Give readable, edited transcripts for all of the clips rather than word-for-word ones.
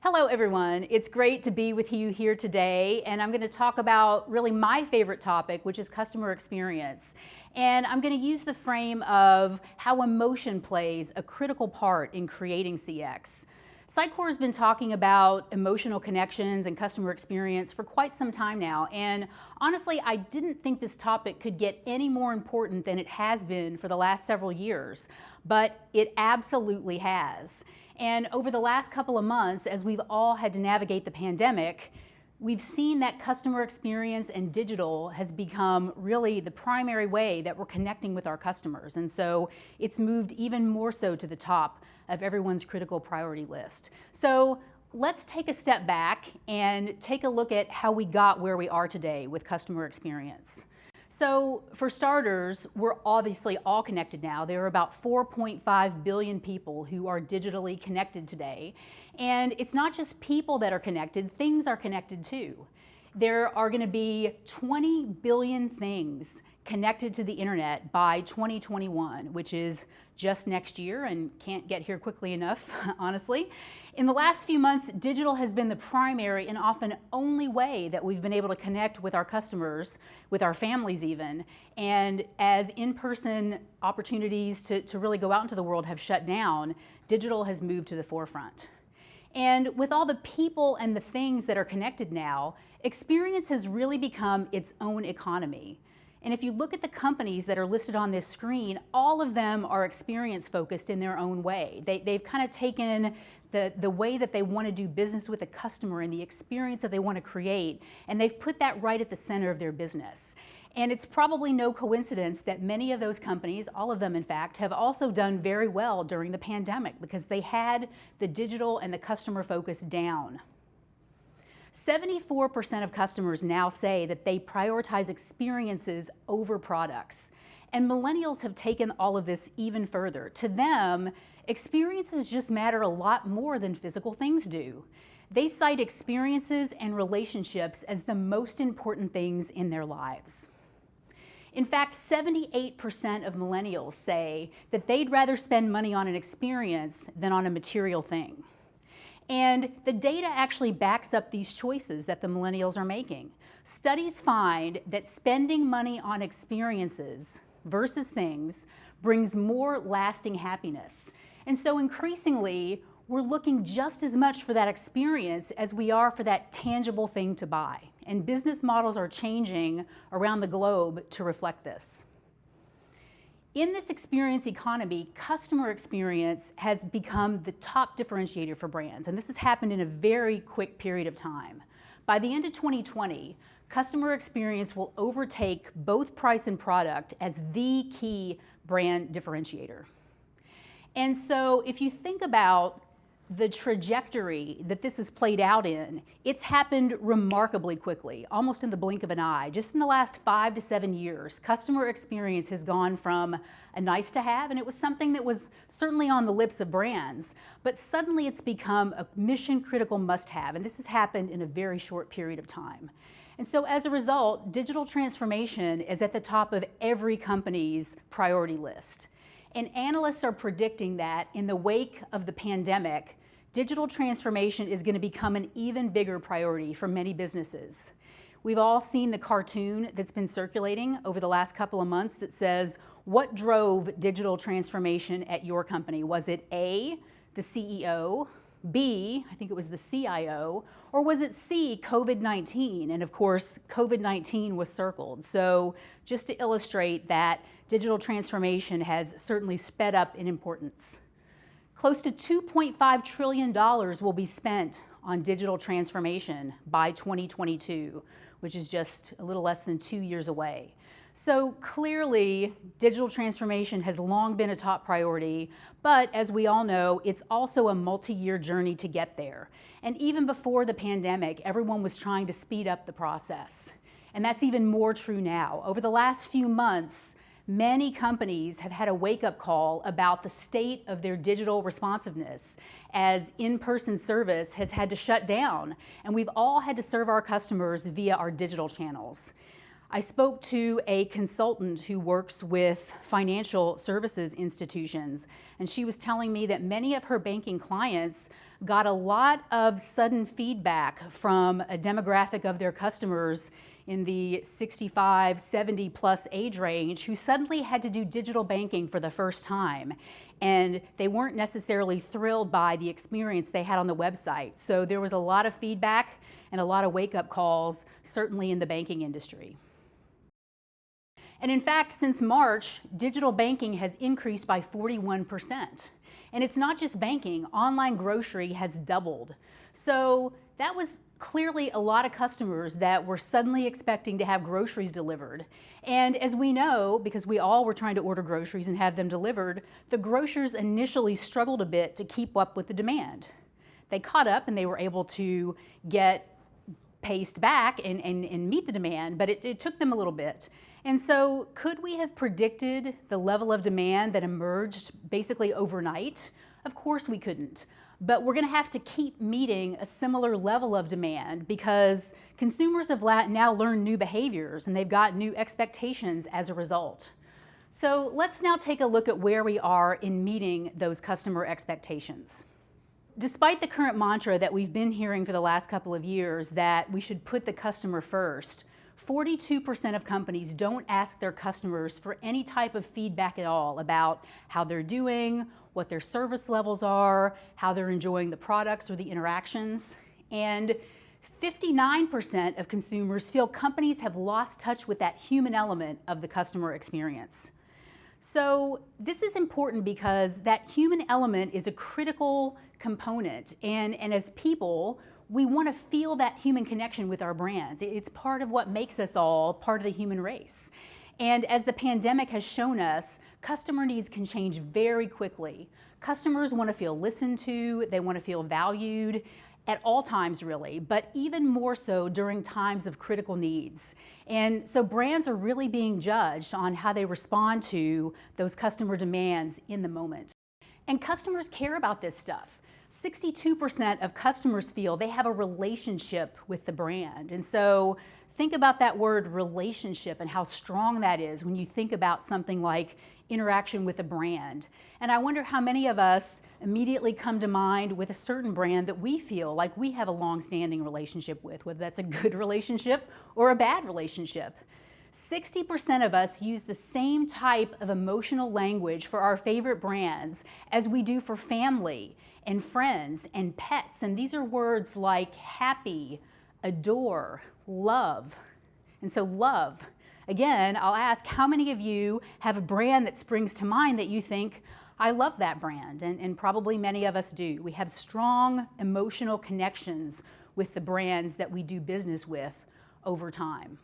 Hello everyone, it's great to be with you here today, and I'm going to talk about really my favorite topic, which is customer experience. And I'm going to use the frame of how emotion plays a critical part in creating CX. Sitecore has been talking about emotional connections and customer experience for quite some time now, and honestly, I didn't think this topic could get any more important than it has been for the last several years, but it absolutely has. And over the last couple of months, as we've all had to navigate the pandemic, we've seen that customer experience and digital has become really the primary way that we're connecting with our customers. And so it's moved even more so to the top of everyone's critical priority list. So let's take a step back and take a look at how we got where we are today with customer experience. So for starters, we're obviously all connected now. There are about 4.5 billion people who are digitally connected today. And it's not just people that are connected, things are connected too. There are going to be 20 billion things connected to the internet by 2021, which is just next year and can't get here quickly enough, honestly. In the last few months, digital has been the primary and often only way that we've been able to connect with our customers, with our families even. And as in-person opportunities to really go out into the world have shut down, digital has moved to the forefront. And with all the people and the things that are connected now, experience has really become its own economy. And if you look at the companies that are listed on this screen, all of them are experience focused in their own way. They've kind of taken the way that they want to do business with a customer and the experience that they want to create, and they've put that right at the center of their business. And it's probably no coincidence that many of those companies, all of them in fact, have also done very well during the pandemic because they had the digital and the customer focus down. 74% of customers now say that they prioritize experiences over products. And millennials have taken all of this even further. To them, experiences just matter a lot more than physical things do. They cite experiences and relationships as the most important things in their lives. In fact, 78% of millennials say that they'd rather spend money on an experience than on a material thing. And the data actually backs up these choices that the millennials are making. Studies find that spending money on experiences versus things brings more lasting happiness. And so increasingly, we're looking just as much for that experience as we are for that tangible thing to buy. And business models are changing around the globe to reflect this. In this experience economy, customer experience has become the top differentiator for brands, and this has happened in a very quick period of time. By the end of 2020, customer experience will overtake both price and product as the key brand differentiator. And so if you think about the trajectory that this has played out in, it's happened remarkably quickly, almost in the blink of an eye. Just in the last 5 to 7 years, customer experience has gone from a nice to have, and it was something that was certainly on the lips of brands, but suddenly it's become a mission critical must have, and this has happened in a very short period of time. And so as a result, digital transformation is at the top of every company's priority list. And analysts are predicting that in the wake of the pandemic, digital transformation is going to become an even bigger priority for many businesses. We've all seen the cartoon that's been circulating over the last couple of months that says, what drove digital transformation at your company? Was it A, the CEO, B, I think it was the CIO, or was it C, COVID-19? And of course, COVID-19 was circled. So just to illustrate that digital transformation has certainly sped up in importance. Close to $2.5 trillion will be spent on digital transformation by 2022, which is just a little less than 2 years away. So clearly, digital transformation has long been a top priority, but as we all know, it's also a multi-year journey to get there. And even before the pandemic, everyone was trying to speed up the process. And that's even more true now. Over the last few months, many companies have had a wake-up call about the state of their digital responsiveness as in-person service has had to shut down, and we've all had to serve our customers via our digital channels. I spoke to a consultant who works with financial services institutions, and she was telling me that many of her banking clients got a lot of sudden feedback from a demographic of their customers in the 65, 70 plus age range who suddenly had to do digital banking for the first time. And they weren't necessarily thrilled by the experience they had on the website. So there was a lot of feedback and a lot of wake-up calls, certainly in the banking industry. And in fact, since March, digital banking has increased by 41%. And it's not just banking, online grocery has doubled. So that was clearly a lot of customers that were suddenly expecting to have groceries delivered. And as we know, because we all were trying to order groceries and have them delivered, the grocers initially struggled a bit to keep up with the demand. They caught up and they were able to get paced back and meet the demand, but it took them a little bit. And so could we have predicted the level of demand that emerged basically overnight? Of course we couldn't. But we're going to have to keep meeting a similar level of demand because consumers have now learned new behaviors and they've got new expectations as a result. So let's now take a look at where we are in meeting those customer expectations. Despite the current mantra that we've been hearing for the last couple of years that we should put the customer first, 42% of companies don't ask their customers for any type of feedback at all about how they're doing, what their service levels are, how they're enjoying the products or the interactions. And 59% of consumers feel companies have lost touch with that human element of the customer experience. So this is important because that human element is a critical component. And as people, we want to feel that human connection with our brands. It's part of what makes us all part of the human race. And as the pandemic has shown us, customer needs can change very quickly. Customers want to feel listened to, they want to feel valued at all times really, but even more so during times of critical needs. And so brands are really being judged on how they respond to those customer demands in the moment. And customers care about this stuff. 62% of customers feel they have a relationship with the brand. And so think about that word relationship and how strong that is when you think about something like interaction with a brand. And I wonder how many of us immediately come to mind with a certain brand that we feel like we have a long-standing relationship with, whether that's a good relationship or a bad relationship. 60% of us use the same type of emotional language for our favorite brands as we do for family and friends and pets. And these are words like happy, adore, love. And so love, again, I'll ask how many of you have a brand that springs to mind that you think, I love that brand, and probably many of us do. We have strong emotional connections with the brands that we do business with over time.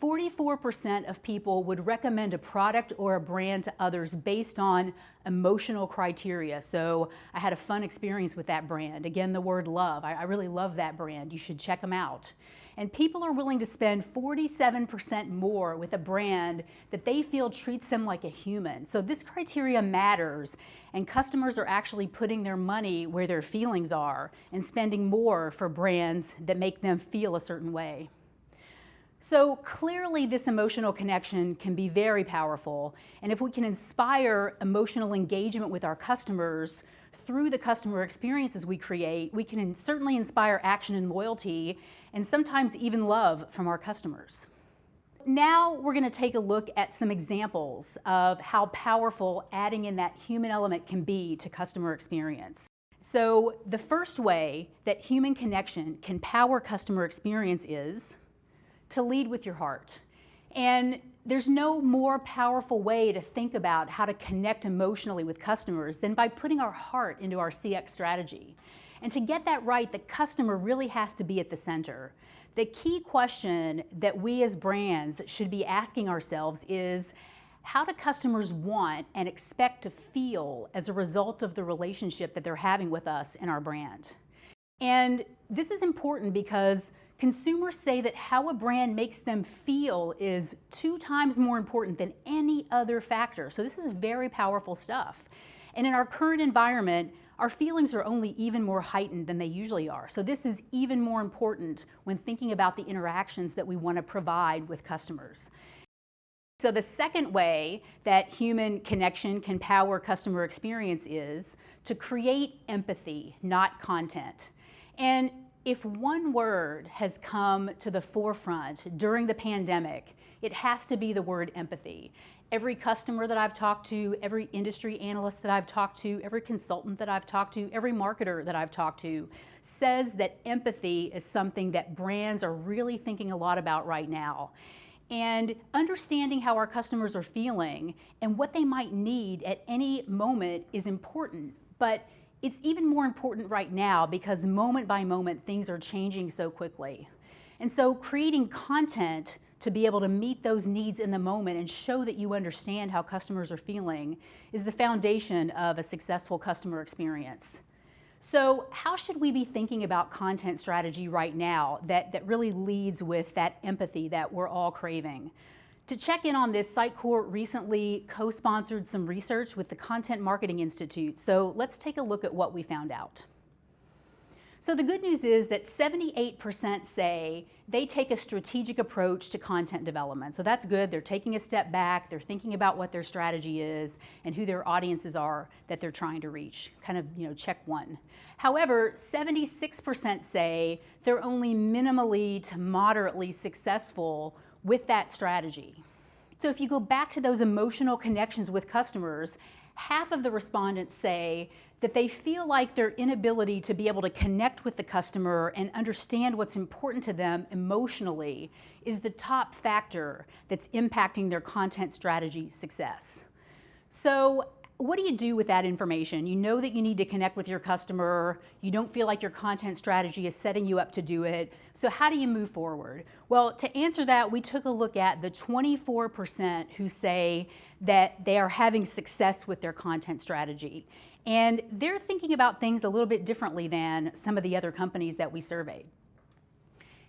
44% of people would recommend a product or a brand to others based on emotional criteria. So I had a fun experience with that brand. Again, the word love. I really love that brand. You should check them out. And people are willing to spend 47% more with a brand that they feel treats them like a human. So this criteria matters, and customers are actually putting their money where their feelings are and spending more for brands that make them feel a certain way. So clearly this emotional connection can be very powerful, and if we can inspire emotional engagement with our customers through the customer experiences we create, we can certainly inspire action and loyalty, and sometimes even love from our customers. Now we're going to take a look at some examples of how powerful adding in that human element can be to customer experience. So the first way that human connection can power customer experience is to lead with your heart. And there's no more powerful way to think about how to connect emotionally with customers than by putting our heart into our CX strategy. And to get that right, the customer really has to be at the center. The key question that we as brands should be asking ourselves is, how do customers want and expect to feel as a result of the relationship that they're having with us and our brand? And this is important because consumers say that how a brand makes them feel is 2 times more important than any other factor. So this is very powerful stuff. And in our current environment, our feelings are only even more heightened than they usually are. So this is even more important when thinking about the interactions that we want to provide with customers. So the second way that human connection can power customer experience is to create empathy, not content. And if one word has come to the forefront during the pandemic, it has to be the word empathy. Every customer that I've talked to, every industry analyst that I've talked to, every consultant that I've talked to, every marketer that I've talked to says that empathy is something that brands are really thinking a lot about right now. And understanding how our customers are feeling and what they might need at any moment is important, but it's even more important right now because moment by moment things are changing so quickly. And so creating content to be able to meet those needs in the moment and show that you understand how customers are feeling is the foundation of a successful customer experience. So how should we be thinking about content strategy right now that really leads with that empathy that we're all craving? To check in on this, Sitecore recently co-sponsored some research with the Content Marketing Institute. So let's take a look at what we found out. So the good news is that 78% say they take a strategic approach to content development. So that's good. They're taking a step back. They're thinking about what their strategy is and who their audiences are that they're trying to reach. Kind of, check one. However, 76% say they're only minimally to moderately successful with that strategy. So if you go back to those emotional connections with customers, half of the respondents say that they feel like their inability to be able to connect with the customer and understand what's important to them emotionally is the top factor that's impacting their content strategy success. So what do you do with that information? You know that you need to connect with your customer. You don't feel like your content strategy is setting you up to do it. So how do you move forward? Well, to answer that, we took a look at the 24% who say that they are having success with their content strategy. And they're thinking about things a little bit differently than some of the other companies that we surveyed.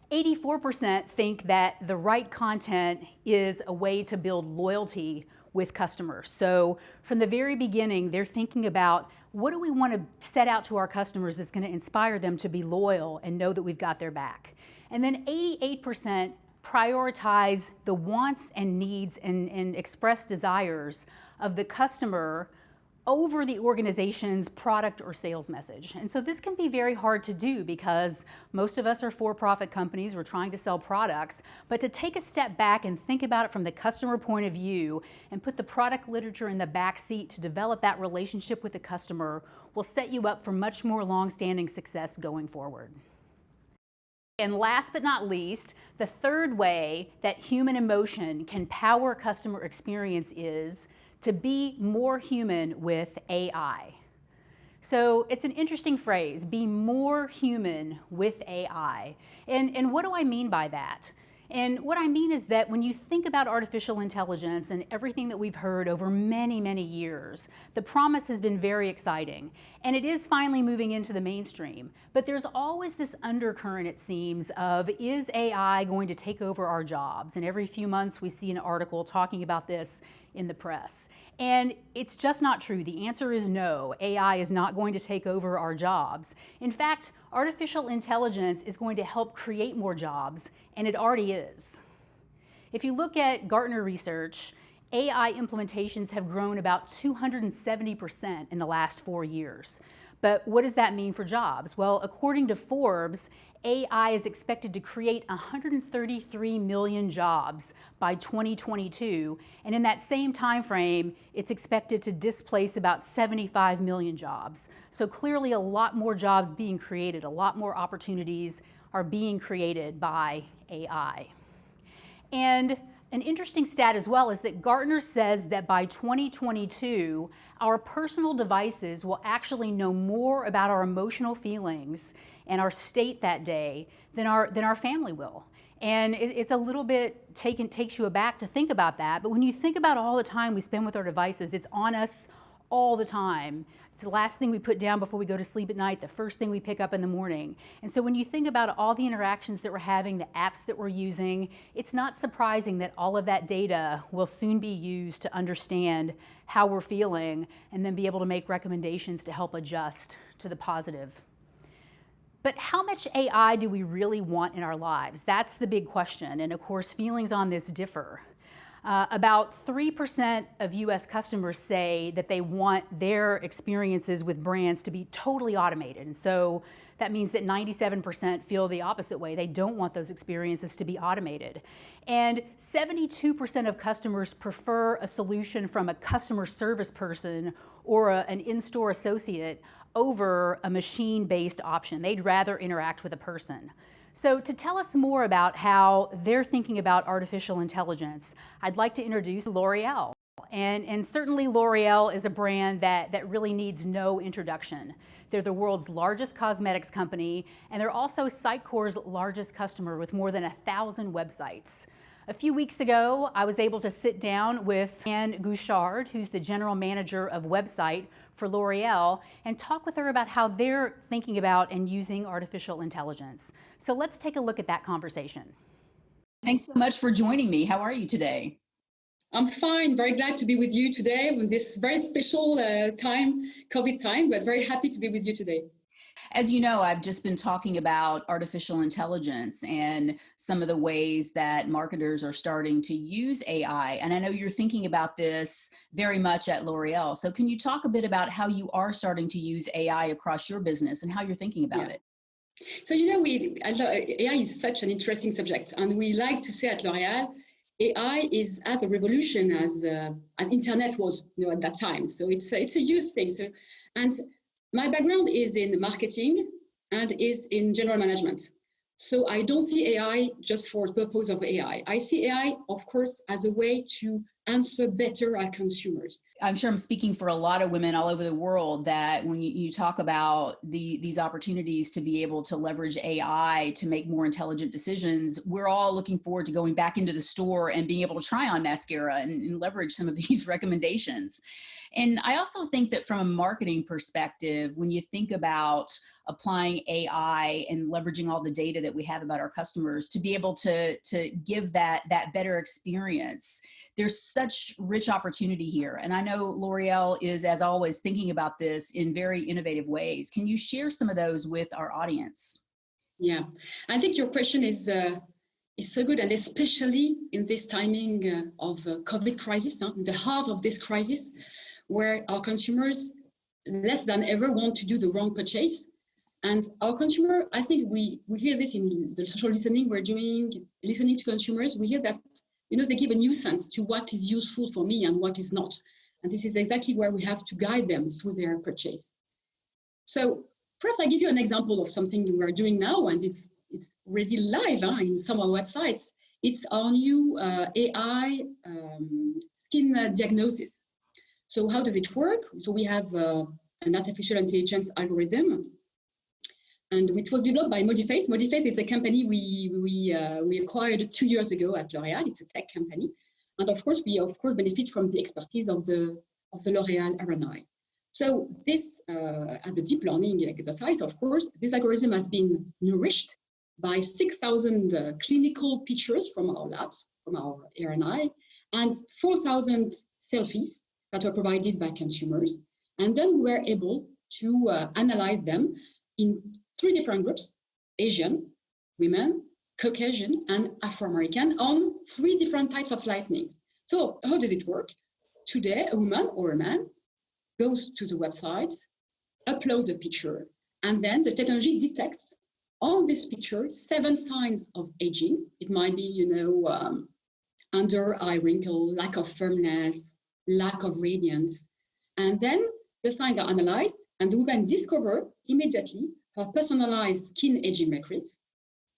84% think that the right content is a way to build loyalty with customers. So from the very beginning, they're thinking about what do we want to set out to our customers that's going to inspire them to be loyal and know that we've got their back. And then 88% prioritize the wants and needs and express desires of the customer over the organization's product or sales message. And so this can be very hard to do because most of us are for-profit companies, we're trying to sell products, but to take a step back and think about it from the customer point of view and put the product literature in the back seat to develop that relationship with the customer will set you up for much more long-standing success going forward. And last but not least, the third way that human emotion can power customer experience is to be more human with AI. So it's an interesting phrase, be more human with AI. And what do I mean by that? And what I mean is that when you think about artificial intelligence and everything that we've heard over many, many years, the promise has been very exciting. And it is finally moving into the mainstream. But there's always this undercurrent, it seems, of is AI going to take over our jobs? And every few months we see an article talking about this in the press. And it's just not true. The answer is no. AI is not going to take over our jobs. In fact, artificial intelligence is going to help create more jobs, and it already is. If you look at Gartner research, AI implementations have grown about 270% in the last 4 years. But what does that mean for jobs? Well, according to Forbes, AI is expected to create 133 million jobs by 2022, and in that same time frame, it's expected to displace about 75 million jobs. So clearly a lot more jobs being created, a lot more opportunities are being created by AI. And an interesting stat as well is that Gartner says that by 2022, our personal devices will actually know more about our emotional feelings and our state that day than our family will. And it's a little bit takes you aback to think about that, but when you think about all the time we spend with our devices, it's on us all the time. It's the last thing we put down before we go to sleep at night, the first thing we pick up in the morning. And so when you think about all the interactions that we're having, the apps that we're using, it's not surprising that all of that data will soon be used to understand how we're feeling and then be able to make recommendations to help adjust to the positive. But how much AI do we really want in our lives? That's the big question. And of course, feelings on this differ. About 3% of US customers say that they want their experiences with brands to be totally automated. And so that means that 97% feel the opposite way. They don't want those experiences to be automated. And 72% of customers prefer a solution from a customer service person or an in-store associate over a machine-based option. They'd rather interact with a person. So to tell us more about how they're thinking about artificial intelligence, I'd like to introduce L'Oreal. And certainly L'Oreal is a brand that really needs no introduction. They're the world's largest cosmetics company, and they're also Sitecore's largest customer with more than 1,000 websites. A few weeks ago, I was able to sit down with Anne Gouchard, who's the general manager of website for L'Oreal, and talk with her about how they're thinking about and using artificial intelligence. So let's take a look at that conversation. Thanks so much for joining me. How are you today? I'm fine, very glad to be with you today on this very special time, COVID time, but very happy to be with you today. As you know, I've just been talking about artificial intelligence and some of the ways that marketers are starting to use AI. And I know you're thinking about this very much at L'Oreal. So can you talk a bit about how you are starting to use AI across your business and how you're thinking about it? So, AI is such an interesting subject. And we like to say at L'Oreal, AI is as a revolution as internet was at that time. So it's a huge thing. And my background is in marketing and is in general management. So I don't see AI just for the purpose of AI. I see AI, of course, as a way to answer better our consumers. I'm sure I'm speaking for a lot of women all over the world that when you talk about these opportunities to be able to leverage AI to make more intelligent decisions, we're all looking forward to going back into the store and being able to try on mascara and leverage some of these recommendations. And I also think that from a marketing perspective, when you think about applying AI and leveraging all the data that we have about our customers to be able to give that better experience, there's such rich opportunity here. And I know L'Oreal is, as always, thinking about this in very innovative ways. Can you share some of those with our audience? Yeah, I think your question is so good, and especially in this timing of COVID crisis, in the heart of this crisis, where our consumers less than ever want to do the wrong purchase. And our consumer, I think we hear this in the social listening we're doing, listening to consumers, we hear that, they give a nuisance to what is useful for me and what is not. And this is exactly where we have to guide them through their purchase. So perhaps I give you an example of something we're doing now, and it's already live in some of our websites. It's our new AI skin diagnosis. So how does it work? So we have an artificial intelligence algorithm, and it was developed by Modiface. Modiface is a company we acquired 2 years ago at L'Oreal. It's a tech company, and of course we benefit from the expertise of the L'Oreal R&I. So this, as a deep learning exercise, of course, this algorithm has been nourished by 6,000 clinical pictures from our labs, from our R&I, and 4,000 selfies that were provided by consumers. And then we were able to analyze them in 3 different groups: Asian, women, Caucasian, and Afro-American, on 3 different types of lightnings. So how does it work? Today, a woman or a man goes to the website, uploads a picture, and then the technology detects on this picture 7 signs of aging. It might be, under eye wrinkle, lack of firmness, lack of radiance. And then the signs are analyzed, and the woman discovers immediately her personalized skin aging metrics,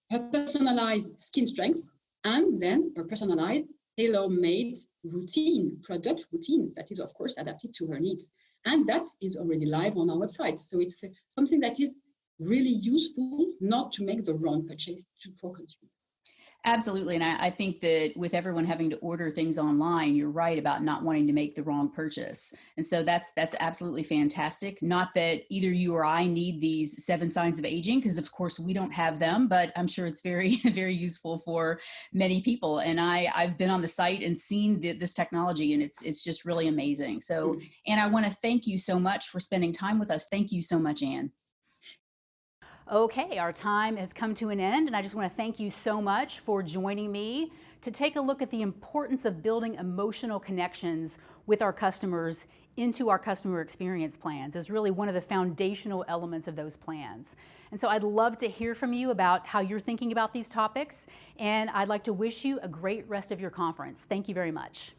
her personalized skin strength, and then her personalized tailor-made product routine that is, of course, adapted to her needs. And that is already live on our website. So it's something that is really useful not to make the wrong purchase for consumers. Absolutely. And I think that with everyone having to order things online, you're right about not wanting to make the wrong purchase. And so that's absolutely fantastic. Not that either you or I need these 7 signs of aging, because of course we don't have them, but I'm sure it's very, very useful for many people. And I've been on the site and seen this technology, and it's just really amazing. So, Anne, I want to thank you so much for spending time with us. Thank you so much, Anne. Okay, our time has come to an end, and I just want to thank you so much for joining me to take a look at the importance of building emotional connections with our customers into our customer experience plans is really one of the foundational elements of those plans. And so I'd love to hear from you about how you're thinking about these topics, and I'd like to wish you a great rest of your conference. Thank you very much.